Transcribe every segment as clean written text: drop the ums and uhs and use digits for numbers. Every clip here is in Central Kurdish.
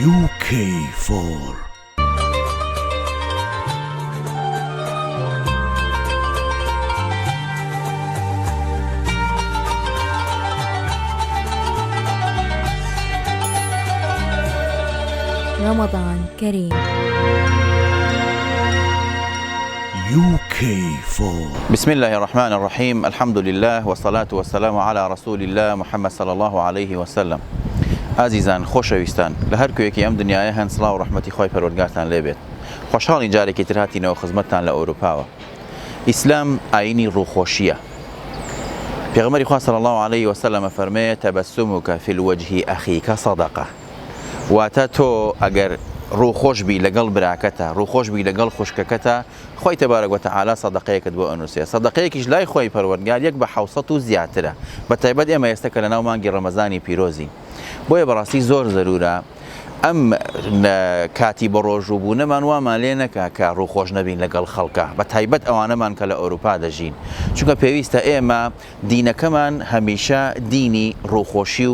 UK4 رمضان كريم. UK4 بسم الله الرحمن الرحيم. الحمد لله والصلاة والسلام على رسول الله محمد صلى الله عليه وسلم. عزیزان خۆشەویستان لە هەر کوێیەکی ئەم دنیاە هەن سڵاو و ڕەحمەتی خۆی پەروەردگارتان لێبێت. خۆشحاڵی جارێکی تر هاتینەوە خزمەتتان لە ئەوروپاوە. ئیسلام ئاینی ڕووخۆشیە. پێغەمبەری خوا صلی الله عليه وسلم فەرمێ تەبەسسومک فی الوجه ئەخیک صەدەقە. واتە تۆ ئەگەر ڕووخۆش بی لەگەڵ براکەتە، ڕووخۆش بی لەگەڵ خوشکەکەتە، خۆی تەبارەک وتەعالا سەدەقەیەکت بۆ ئەنووسێ. سەدەقەیەکیش لای خۆی پەروەردگار 1/700 و زیاترە. بەتایبەت ئێمە ئێستا کە لە ناو مانگی ڕەمەزانی پیرۆزی. بۆیە بەڕاستی زۆر زەرورە ئەم کاتی بە ڕۆژووبوونەمان وامان لێ نەکا کە ڕووخۆش نەبین لەگەڵ خەڵکە، بە تایبەت ئەوانەمان کە لە ئەوروپا دەژین، چونکە پێویستە ئێمە دینەکەمان هەمیشە دینی ڕووخۆشی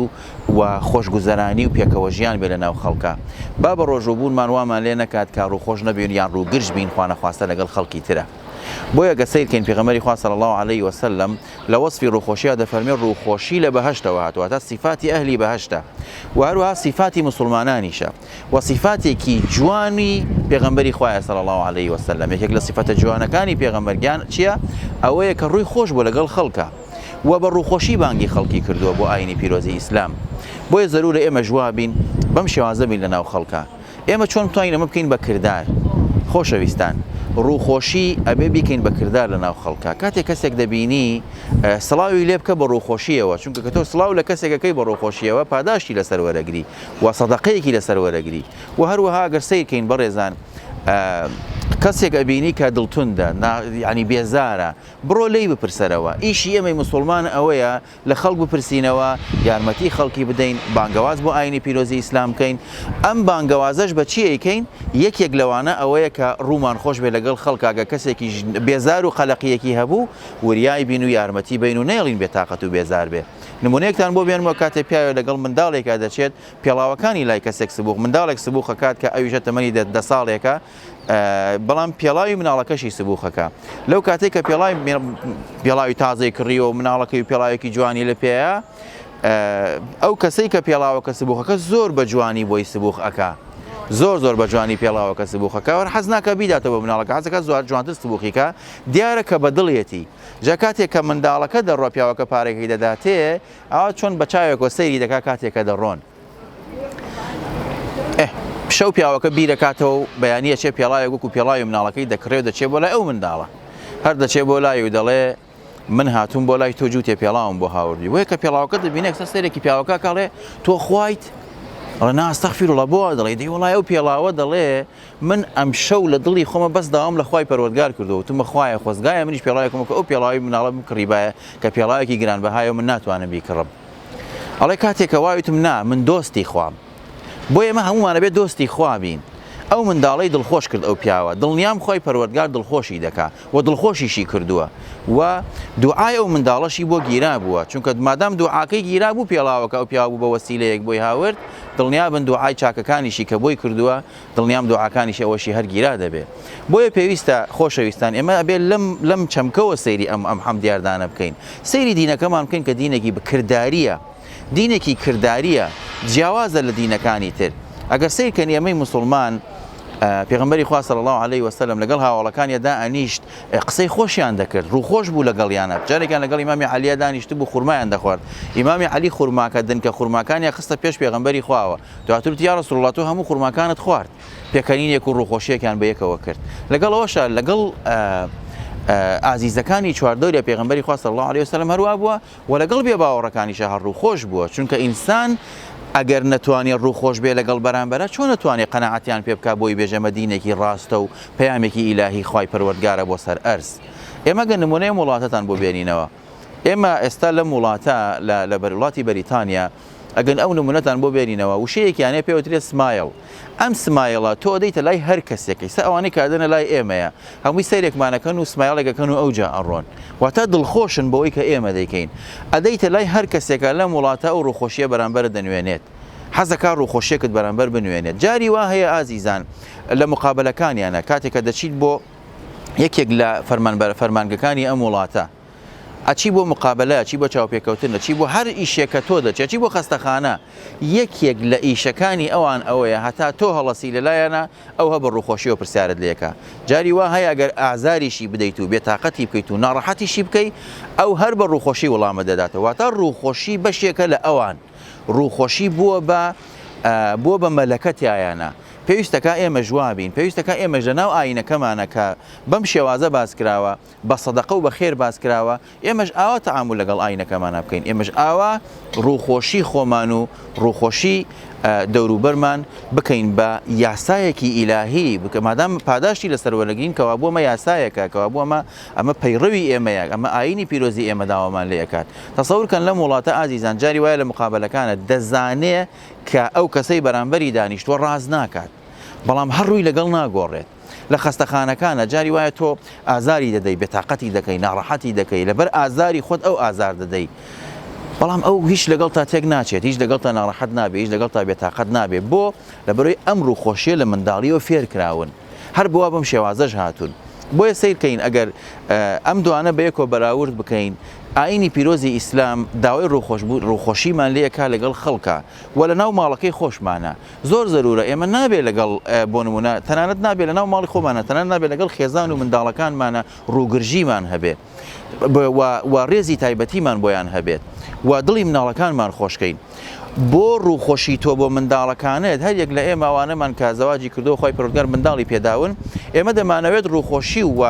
و خۆشگوزەرانی و پێکەوە ژیان بێ لە ناو خەڵکە. با بە ڕۆژووبوونمان وامان لێ نەکات کە ڕووخۆش نەبین یان ڕووگرژ بین خوا نەخواستە لەگەڵ خەڵکی ترە. بۆیە گە سەیرکەین پێغەمبەری خوا صلی الله عليه وسلم لە وەصفی ڕووخۆشیە دەفەرمێ ڕووخۆشی لە بەهەشتەوە هاتووە، تا صفاتی ئەهلی بەهەشتە و هەروەها صفاتی مسلمانانیشە و صفاتێکی جوانی پێغەمبەری خوایە صلی الله عليه وسلم. یەکێک لە صفاتە جوانەکانی پێغەمبەرگیان چییە؟ ئەوەیە کە ڕووی خۆش بوو لەگەڵ خەڵکە و بە ڕووخۆشی بانگی خەڵکی کردووە بۆ ئاینی پیرۆزی ئیسلام. بۆیە زەرورە ئێمە جوابین بەم شێوازە بین لە ناو خەڵکە. ئێمە چۆن بتوانین ئەمە بکەین بە کردار؟ خۆشەویستان، ڕووخۆشی ئەبێ بیکەین بە کردار لە ناو خەڵکە. کاتێک کەسێک دەبینی سڵاوی لێ بکە بە ڕووخۆشیەوە، چونکە کە تۆ سڵاو لە کەسێکەکەی بە ڕووخۆشیەوە پاداشتی لەسەر وەرەگری و سەدەقەیەکی لەسەر وەرەگری. و هەروەها ئەگەر سیرکەین بەڕێزان کەسێک ئەبینی کە دڵتوندە یعنی بێزارە، بڕۆ لی بپرسەرەوە. ئیشی ئێمەی مسلمان ئەوەیە لە خەڵک بپرسینەوە، یارمەتی خەڵکی بدەین، بانگەواز بۆ ئاینی پیرۆزی ئیسلام بکەین. ئەم بانگەوازەش بە چی ئەیکەین؟ یەکێک لەوانە ئەوەیە کە ڕوومان خۆش بێ لەگەڵ خەڵکاگە کەسێکی بێزار و خەلەقیەکی هەبوو وریای بین و یارمەتی بین و نێڵین بێتاقەت و بێزار بێ. نمونەیەکتان بۆ بێنمەوە کاتێک پیاوە لەگەڵ منداڵێکا دەچێت پێڵاوەکانی لای کەسێک سبووق، منداڵێک سبووخەکات کە ئەویشە تەمەنی 10 ساڵێکە، بەڵام پێڵاوی مناڵەکەشی سبووخەکە. لەو کاتێک کە پێڵاوی تازەی کڕیەوە مناڵەکەی و پێڵاوێکی جوانی لە پێەیە، ئەو کەسەی کە پێڵاوەکە سبووخەکە زۆر بە جوانی بۆی سبووخ ئەکا، زۆر بە جوانی پێڵاوەکە سبووخەکە و حەز ناکە بیداتەوە مناڵەکە، حەزەکە زۆر جوانتر سبووخیکە، دیارە کە بە دڵێتی. جا کاتێک کە منداڵەکە دەڕۆ پیاوەکە پارێکی دەداتێ، ئەوە چۆن بە چاوێکەوە سەیری دەکا کاتێکە دەڕۆن. شەو پیاوەکە بیرەکاتەوە و بەیانیە چێ پێڵاوێک وەکو پێڵاوی مناڵەکەی دەکڕێ و دەچێت بۆ لای ئەو منداڵە، هەر دەچێت بۆ لای و دەڵێ من هاتووم بۆ لای تۆ جووتێ پێڵاوم بۆ هاوردی. وەیە کە پێڵاوەکە دەبینێ کەسە سەرێکی پیاوەکە کاڵێ تۆ خوایت؟ ئەڵێ نا ئەستەغفیرڵڵا بۆ دەڵێ دەی وەڵای ئەو پێڵاوە دەڵێ من ئەم شەو لە دڵی خۆمە بەس داوام لە خوای پەروەردگار کردەوە، وتمە خوایە خۆزگایە منیش پێڵاوێکم کە ئەو پێڵاوی مناڵە بکڕیبایە کە پێڵاوێکی گرانبەهایە و من ناتوانم بیکڕم. ئەڵێ کاتێکە وایتم نا من دۆستی خوام. بۆ ئێمە هەمومانە بێت دۆستی خوا بین. ئەو منداڵەی دڵخۆش کرد ئەو پیاوە، دڵنیام خۆی پەروەردگار دڵخۆشی دەکا و دڵخۆشیشی کردووە و دوعای ئەو منداڵەشی بۆ گیرا بووە، چونکە مادام دوعاکەی گیرا بوو پێڵاوەکە ئەو پیاو بوو بە وەسیلەیەک بۆی هاورد، دڵنیابن دوعای چاکەکانیشی کە بۆی کردووە، دڵنیام دوعاکانیشی ئەوەشی هەر گیرا دەبێت. بۆیە پێویستە خۆشەویستان ئێمە ئەبێت لەم چەمکەوە سەیری ئەم حەمدیاردانە بکەین، سەیری دینەکەمان بکەین کە دینێکی بکرداریە، دینێکی کرداریە، جیاوازە لە دینەکانی تر. ئەگەر سیرکەن ئێمەی مسلمان پێغەمبەری خوا صلی الله عليه وسلم لەگەڵ هاوڵەکانیدا ئەنیشت قسەی خۆشیان دەکرد، ڕووخۆش بوو لەگەڵیانە. جارێکیان لەگەڵ ئیمامی عەلیە دانیشت بوو خوورمایان دەخوارد. ئیمامی عەلی خوورماکە دنکە خوورماکانیان خستە پێش پێغەمبەری خواوە، دواتر وتی یا ڕەسوڵ الله تۆ هەموو خوورماکانت خوارد. پێکەنینێک و ڕووخۆشیەکیان بە یەکەوە کرد. لەگەڵ ئەوەشە لەگەڵ ئازیزەکانی چواردەوری پێغەمبەری خوا صلی الله عليه وسلم هەروە بووە و لەگەڵ بێ باوەڕەکانیشە هەر ڕووخۆش بووە، چونکە ئینسان ئەگەر نەتوانێت ڕووخۆش بێ لەگەڵ بەرامبەرە چۆن نەتوانێت قەناعەتیان پێ بکات بۆی بێژەمە دینێکی ڕاستە و پەیامێکی ئیلاهی خوای پەروەردگارە بۆ سەر ئەرز. ئێمە گە نمونەی وڵاتەتان بۆ بێنینەوە. ئێمە ئێستا لەم وڵاتە لە وڵاتی بەریتانیا ئەگەن ئەو نمونەتان بۆ بێنینەوە وشەیەکیانەیە پێوترێت سمایل. ئەم سمایڵە تۆ دەیتە لای هەر کەسێکی سە ئەوانەی کادەنە لای ئێمەیە هەمووی سەیرێکمانەکەن و سمایڵێکەکەن و ئەوجا ئەڕۆن واتە دڵخۆشن بەوەی کە ئێمە دەیکەین ئەدەیتە لای هەر کەسێکە لەم وڵاتە ئەو ڕووخۆشیە بەرامبەر دەنوێنێت حەزەکە ڕووخۆشیەکت بەرامبەر بنوێنێت. جاری وا هەیە ئازیزان لە مقابلەکانیانە کاتێککە دەچیت بۆ یەکێک لە فەرمانگەکانی ئەم وڵاتە ئەچی بۆ مقابلە، چی بۆ چاوپێکەوتن، چی بۆ هەر ئیشێکە تۆ دەچێت، چی بۆ خەستەخانە، یەکێک لە ئیشەکانی ئەوان ئەوەیە هەتا تۆ هەڵەسی لەلایەنە ئەو هە بە ڕووخۆشیەوە پرسیارت لێکە. جاری وا هەیە ئەگەر ئازاریشی بدەیت و بێتاقەتی بکەیت و ناڕەحەتیشی بکەیت ئەو هەر بە ڕووخۆشی وەڵامە دەداتەوە. واتە ڕووخۆشی بەشێکە لە ئەوان. ڕووخۆشی بووە بە مەلەکەتیایانە. پێویستەکە ئێمە جوابین، پێویستەکە ئێمەش لەناو ئاینەکەمانە کە بەم شێوازە باسکراوە، بە سەدەقە و بە خێر باسکراوە، ئێمەش ئاوا تەعامل لەگەڵ ئاینەکەمانە بکەین، ئێمەش ئاوا ڕووخۆشی خۆمان و ڕووخۆشی دەوروبەرمان بکەین بە یاسایەکی ئیلاهی بکە مادام پاداشتی لەسەر وەرەگرین کەوا بووەمە یاسایەکە کەوا بووەمە ئەمە پەیڕەوی ئێمەیە، ئەمە ئاینی پیرۆزی ئێمە داوامان لێ ئەکات. تەسەوورکەن لەم وڵاتە ئازیزان جاری وایە لە مقابلەکانە دەزانێ کە ئەو کەسەی بەرامبەری دانیشتووە ڕاز ناکات، بەڵام هەڕووی لەگەڵ ناگۆڕێت. لە خەستەخانەکانە جاری وایە تۆ ئازاری دەدەی، بێتاقەتی دەکەی، ناڕەحەتی دەکەی، لەبەر ئازاری خۆت ئەو ئازار دەدەی، بەڵام ئەو هیچ لەگەڵ تا تێک ناچێت، هیچ لەگەڵ تا ناڕەحەت نابێت، هیچ لەگەڵ تا بێتاقەت نابێت. بۆ لەبەرەوەی ئەم ڕووخۆشیە لە منداڵیەوە فێرکراون، هەر بووە بەم شێوازەش هاتوون. بۆیە سیرکەین ئەگەر ئەم دوانە بەیەکەوە بەراورد بکەین، ئاینی پیرۆزی ئیسلام داوای ڕووخۆشیمان لێیەکا لەگەڵ خەڵکە و لە ناو ماڵەکەی خۆشمانە. زۆر زەرورە ئێمە نابێت لەگەڵ بۆ نمونە تەنانەت نابێت لە ناو ماڵی خۆمانە، تەنانەت نابێت لەگەڵ خێزان و منداڵەکانمانە ڕووگرژیمان هەبێت و ڕێزی تایبەتیمان بۆیان هەبێت و دڵی مناڵەکانمان خۆشکەین. بۆ ڕووخۆشی تۆ بۆ منداڵەکانت هەر یەک لە ئێمە ئەوانەمان کە زەواجی کردو خۆی پەروەردگار منداڵی پێداون، ئێمە دەمانەوێت ڕووخۆشی و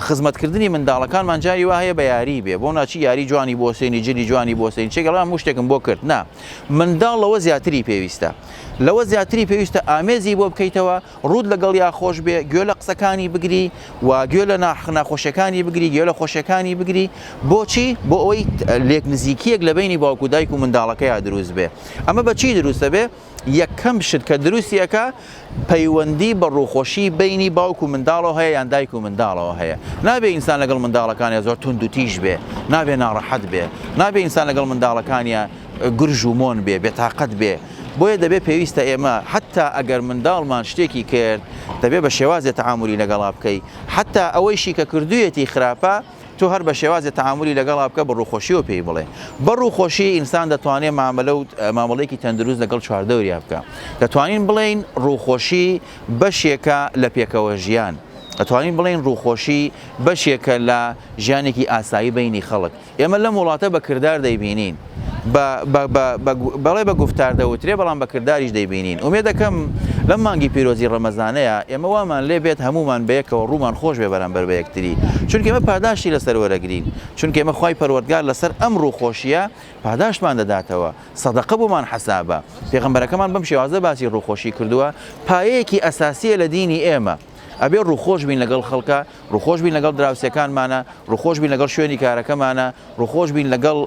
خزمەتکردنی منداڵەکانمان جاری وا هەیە بە یاری بێ، بۆ ناچی یاری جوانی بۆ سێنی جلی جوانی بۆ سێنی چێگەڵام هەموو شتێکم بۆ کرد نا. منداڵ لەوە زیاتری پێویستە، لەوە زیاتری پێویستە ئامێزی بۆ بکەیتەوە، ڕوود لەگەڵ یا خۆش بێ، گوێ لە قسەکانی بگری و گوێ لە ناخۆشیەکانی بگری، گوێ لە خۆشیەکانی بگری. بۆچی؟ بۆ ئەوەی لێک نزیکیەک لە بینی باوکو دایک و منداڵەکەیە دروست بێ. ئەمە بەچی دروستە بێ؟ یەکەم شت کە دروستیەکە پەیوەندی بە ڕووخۆشی بینی باوک و منداڵەوە هەیە یان دایک و منداڵەوە هەیە. نابێ ئینسان لەگەڵ منداڵەکانیە زۆر تونند و تیژ بێ، نابێ ناڕەحەت بێ، نابێ ئینسان لەگەڵ منداڵەکانیە گرژ و مۆن بێ، بێتاقەت بێ. بۆیە دەبێت پێویستە ئێمە حتا ئەگەر منداڵمان شتێکی کرد دەبێت بە شێوازێ تەعاملی لەگەڵا بکەی، حتا ئەوەیشی کە کردوویەتی خراپە تۆ هەر بە شێوازێ تەعاملی لەگەڵا بکە بە ڕووخۆشیەوە پێی بڵێ. بە ڕووخۆشی ئینسان دەتوانێت مامەڵەیەکی تەندروست لەگەڵ چواردەوریا بکە. دەتوانین بڵێن ڕووخۆشی بەشێکە لە پێکەوە ژیان، دەتوانین بڵێن ڕووخۆشی بەشێکە لە ژیانێکی ئاسایی بینی خەڵک. ئێمە لەم وڵاتە بە کردار دەیبینین، بەڵێ بە گفتار دەوترێ بەڵام بە کرداریش دەیبینین. ئومێد دەکەم لەم مانگی پیرۆزی ڕەمەزانەیە ئێمە وامان لێ بێت هەمومان بەیەکەوە ڕوومان خۆش بێ بەرامبەر بە یەکتری، چونکە ئێمە پاداشتی لەسەر وەرەگرین، چونکە ئێمە خوای پەروەردگار لەسەر ئەم ڕووخۆشیە پاداشتمان دەداتەوە، سەدەقە بۆمان حەسابە. پێغەمبەرەکەمان بەم شێوازە باسی ڕووخۆشی کردووە، پایەیەکی ئەساسیە لە دینی ئێمە. ئەبێ ڕووخۆش بین لەگەڵ خەڵکە، ڕووخۆش بین لەگەڵ دراوسەکانمانە، ڕووخۆش بین لەگەڵ شوێنی کارەکەمانە، ڕووخۆش بین لەگەڵ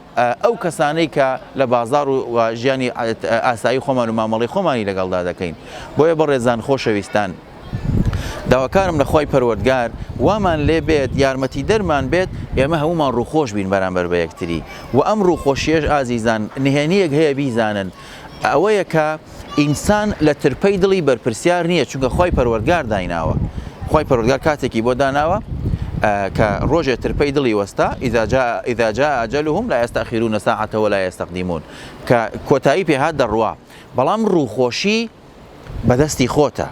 ئەو کەسانەی کە لە بازار و ژیانی ئاسایی خۆمان و مامەڵی خۆمانی لەگەڵدا دەکەین. بۆیە بەڕێزان خۆشەویستان، داواکارم لە خوای پەروەردگار وامان لێ بێت یارمەتی دەرمان بێت ئێمە هەمومان ڕووخۆش بین بەرامبەر بە یەکتری. و ئەم ڕووخۆشیەش ئازیزان نهێنیەک هەیە بیزانن، ئەوەیە کە ئینسان لە ترپەی دڵی بەرپرسیار نییە، چونکە خوای پەروەردگار دایناوە. خوای پەروەردگار کاتێکی بۆ داناوە کە ڕۆژێ ترپەی دڵی وەستا ئیذا جاء ئەجەلهم لا یستەخیرون ساعة ولا یستەقدیمون، کە کۆتایی پێهات دەڕوا. بەڵام ڕووخۆشی بەدەستی خۆتە،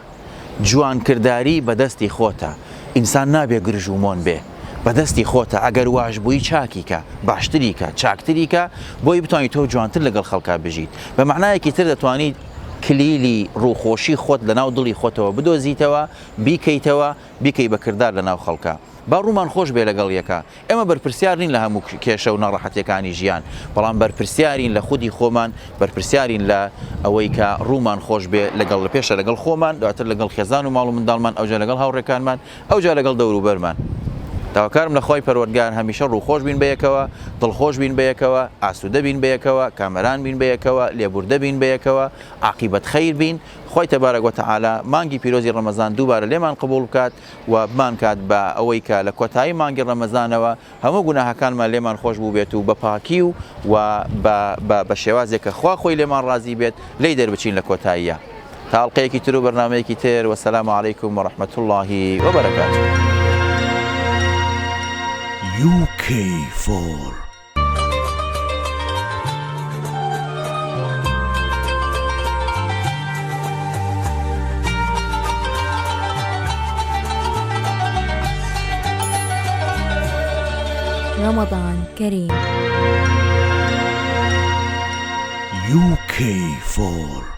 جوانکرداری بەدەستی خۆتە، ئینسان نابێ گرژ و مۆن بێ، بەدەستی خۆتە. ئەگەر واش بووی چاکی کە، باشتری کە، چاکتری کە، بۆی بتوانیت تۆ جوانتر لەگەڵ خەڵکا بژیت. بە معنایەکی تر دەتوانیت کلیلی ڕووخۆشی خۆت لە ناو دڵی خۆتەوە بدۆزیتەوە، بیکەیتەوە، بیکەی بە کردار لە ناو خەڵکە. با ڕوومان خۆش بێ لەگەڵ یەکە. ئێمە بەرپرسیار نین لە هەموو کێشە و ناڕەحەتیەکانی ژیان، بەڵام بەرپرسیارین لە خودی خۆمان، بەرپرسیارین لە ئەوەی کە ڕوومان خۆش بێ لەگەڵ لە پێشە لەگەڵ خۆمان، دواتر لەگەڵ خێزان و ماڵ و منداڵمان، ئەوجا لەگەڵ هاوڕێکانمان، ئەوجا لەگەڵ دەوروبەرمان. داواکارم لە خۆی پەروەردگار هەمیشە ڕووخۆش بین بەیەکەوە، دڵخۆش بین بەیەکەوە، ئاسوودە بین بەیەکەوە، کامەران بین بەیەکەوە، لێبوردە بین بەیەکەوە، عاقیبەت خەیر بین. خۆی تەبارەک وتەعالا مانگی پیرۆزی ڕەمەزان دووبارە لێمان قبول بکات و بمان کات بە ئەوەی کە لە کۆتایی مانگی ڕەمەزانەوە هەموو گوناهەکانمان لێمان خۆش بوو بێت و بە پاکی و بە شێوازێک کە خوا خۆی لێمان ڕازی بێت لی دەربچین لە کۆتاییە. تا حڵقەیەکی تر و بەرنامەیەکی تر، وەسەلام عەلەیکوم وەڕەحمەتوڵڵاهی وبەرەکاتوه. UK4. رمضان كريم. UK4.